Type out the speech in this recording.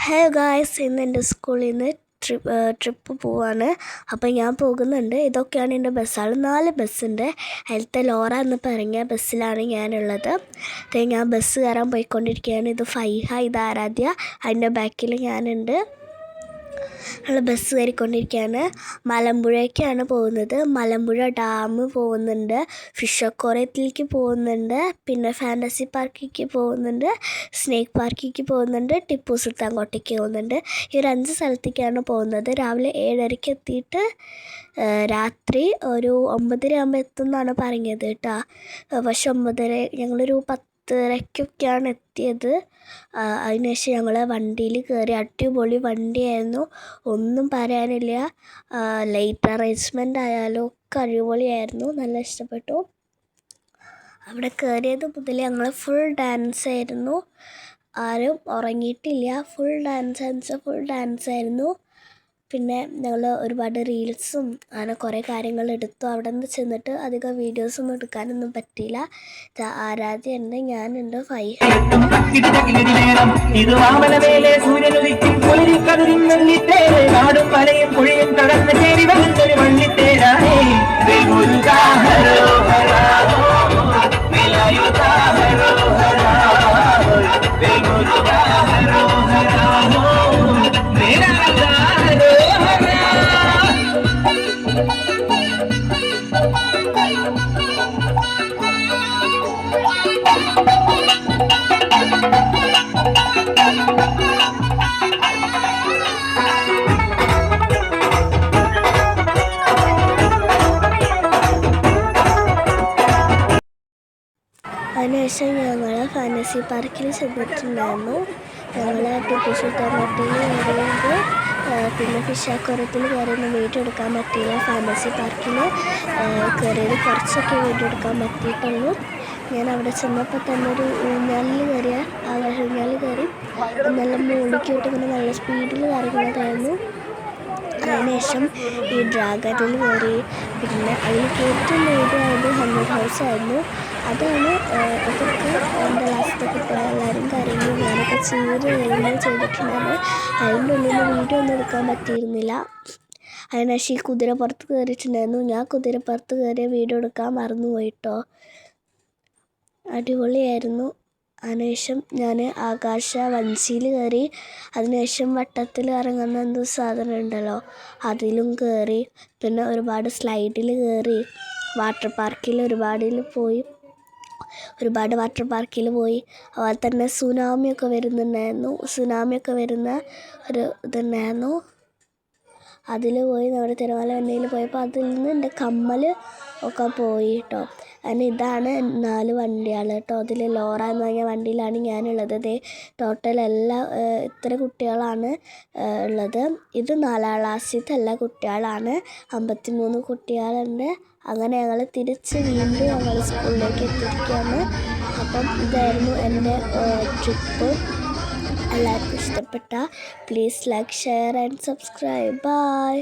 Hello guys, ഇന്ന് എൻ്റെ സ്കൂളിൽ നിന്ന് ട്രിപ്പ് പോവാണ്. അപ്പോൾ ഞാൻ പോകുന്നുണ്ട്. ഇതൊക്കെയാണ് എൻ്റെ ബസ്സാണ്. 4 ബസ്സുണ്ട്. അതിലത്തെ ലോറ എന്ന് പറഞ്ഞ ബസ്സിലാണ് ഞാനുള്ളത്. ഞാൻ ബസ് കയറാൻ പോയിക്കൊണ്ടിരിക്കുകയാണ്. ഇത് ഫൈഹ, ഇത് ആരാധ്യ, അതിൻ്റെ ബാക്കിൽ ഞാനുണ്ട്. നമ്മൾ ബസ് കയറിക്കൊണ്ടിരിക്കുകയാണ്. മലമ്പുഴയ്ക്കാണ് പോകുന്നത്. മലമ്പുഴ ഡാം പോകുന്നുണ്ട്, ഫിഷ് അക്വേറിയത്തിലേക്ക് പോകുന്നുണ്ട്, പിന്നെ ഫാൻറ്റസി പാർക്കിലേക്ക് പോകുന്നുണ്ട്, സ്നേക്ക് പാർക്കിലേക്ക് പോകുന്നുണ്ട്, ടിപ്പു സുൽത്താൻ കോട്ടയ്ക്ക് പോകുന്നുണ്ട്. ഈ 5 സ്ഥലത്തേക്കാണ് പോകുന്നത്. രാവിലെ 7:30 എത്തിയിട്ട് രാത്രി ഒരു 9:30 ആകുമ്പോൾ എത്തുമെന്നാണ് പറഞ്ഞത് കേട്ടോ. പക്ഷെ 9:30 ഞങ്ങളൊരു 10:30 എത്തിയത്. അതിനുശേഷം ഞങ്ങൾ വണ്ടിയിൽ കയറി. അടിപൊളി വണ്ടിയായിരുന്നു, ഒന്നും പറയാനില്ല. ലൈറ്റ് അറേഞ്ച്മെൻ്റ് ആയാലും ഒക്കെ അടിപൊളിയായിരുന്നു, നല്ല ഇഷ്ടപ്പെട്ടു. അവിടെ കയറിയത് മുതൽ ഞങ്ങൾ ഫുൾ ഡാൻസ് ആയിരുന്നു. ആരും ഉറങ്ങിയിട്ടില്ല. ഫുൾ ഡാൻസ് ആയിരുന്നു. പിന്നെ ഞങ്ങൾ ഒരുപാട് റീൽസും അങ്ങനെ കുറേ കാര്യങ്ങൾ എടുത്തു. അവിടെ നിന്ന് ചെന്നിട്ട് അധികം വീഡിയോസൊന്നും എടുക്കാനൊന്നും പറ്റിയില്ല. ആരാധ്യയുണ്ട്, ഞാനുണ്ട്, ഫൈഹ. അതിനുശേഷം ഞങ്ങൾ ഫാൻറ്റസി പാർക്കിൽ ചെന്നിട്ടുണ്ടായിരുന്നു. ഞങ്ങൾ ടിപ്പു സുൽത്താൻ കോട്ടയിൽ കയറിയത്, പിന്നെ ഫിഷ് അക്വേറിയത്തിൽ കയറിയൊന്നും വീഡിയോ എടുക്കാൻ പറ്റിയില്ല. ഫാൻറ്റസി പാർക്കിൽ കയറിയത് കുറച്ചൊക്കെ വീഡിയോ എടുക്കാൻ പറ്റിയിട്ടുള്ളൂ. ഞാൻ അവിടെ ചെന്നപ്പോൾ തന്നെ ഒരു ഊഞ്ഞാലിൽ കയറിയ ഊഞ്ഞാലിൽ കയറി നല്ല മുകളിലേക്കിട്ട് ഇങ്ങനെ നല്ല സ്പീഡിൽ കറങ്ങുന്നതായിരുന്നു. അതിനുശേഷം ഈ ഡ്രാഗണിൽ കയറി. പിന്നെ അതിലേക്ക് ഏറ്റവും നേടിയായത് 100 ഹൗസ് ആയിരുന്നു. അതാണ് ഇതൊക്കെ എൻ്റെ ലാസ്റ്റത്തെ കുട്ടികളെല്ലാവരും കരഞ്ഞു. ഞാനൊക്കെ ചെയ്തിട്ടുണ്ടായിരുന്നു. അതിൻ്റെ ഉള്ളിൽ നിന്ന് വീഡിയോ ഒന്നും എടുക്കാൻ പറ്റിയിരുന്നില്ല. അതിനുശേഷം ഈ കുതിരപ്പുറത്ത് കയറിയിട്ടുണ്ടായിരുന്നു. ഞാൻ കുതിരപ്പുറത്ത് കയറിയ വീഡിയോ എടുക്കാൻ മറന്നുപോയിട്ടോ. അടിപൊളിയായിരുന്നു. അതിനുശേഷം ഞാൻ ആകാശ വഞ്ചിയിൽ കയറി. അതിനുശേഷം വട്ടത്തിൽ ഇറങ്ങുന്ന എന്തോ സാധനം ഉണ്ടല്ലോ, അതിലും കയറി. പിന്നെ ഒരുപാട് സ്ലൈഡിൽ കയറി. വാട്ടർ പാർക്കിൽ ഒരുപാട് വാട്ടർ പാർക്കിൽ പോയി. അതുപോലെ തന്നെ സുനാമിയൊക്കെ വരുന്ന ഒരു ഇതുണ്ടായിരുന്നു. അതിൽ പോയി. നമ്മുടെ തിരുമല വണ്ടിയിൽ പോയപ്പോൾ അതിൽ നിന്ന് എൻ്റെ കമ്മൽ ഒക്കെ പോയി കേട്ടോ. അതിന് ഇതാണ് 4 വണ്ടികൾ കേട്ടോ. അതിൽ ലോറ എന്ന് പറഞ്ഞ വണ്ടിയിലാണ് ഞാനുള്ളത്. ടോട്ടൽ ഇത്ര കുട്ടികളാണ് ഉള്ളത്. ഇത് 4ാം ക്ലാസ്സിലത്തെ എല്ലാ കുട്ടികളാണ്. 53 കുട്ടികളുണ്ട്. അങ്ങനെ ഞങ്ങൾ തിരിച്ച് വീണ്ടും ഞങ്ങൾ സ്കൂളിലേക്ക് എത്തിയിരിക്കുകയാണ്. അപ്പം ഇതായിരുന്നു എൻ്റെ ട്രിപ്പ്. എല്ലാവർക്കും ഇഷ്ടപ്പെട്ട please like, share and subscribe. By.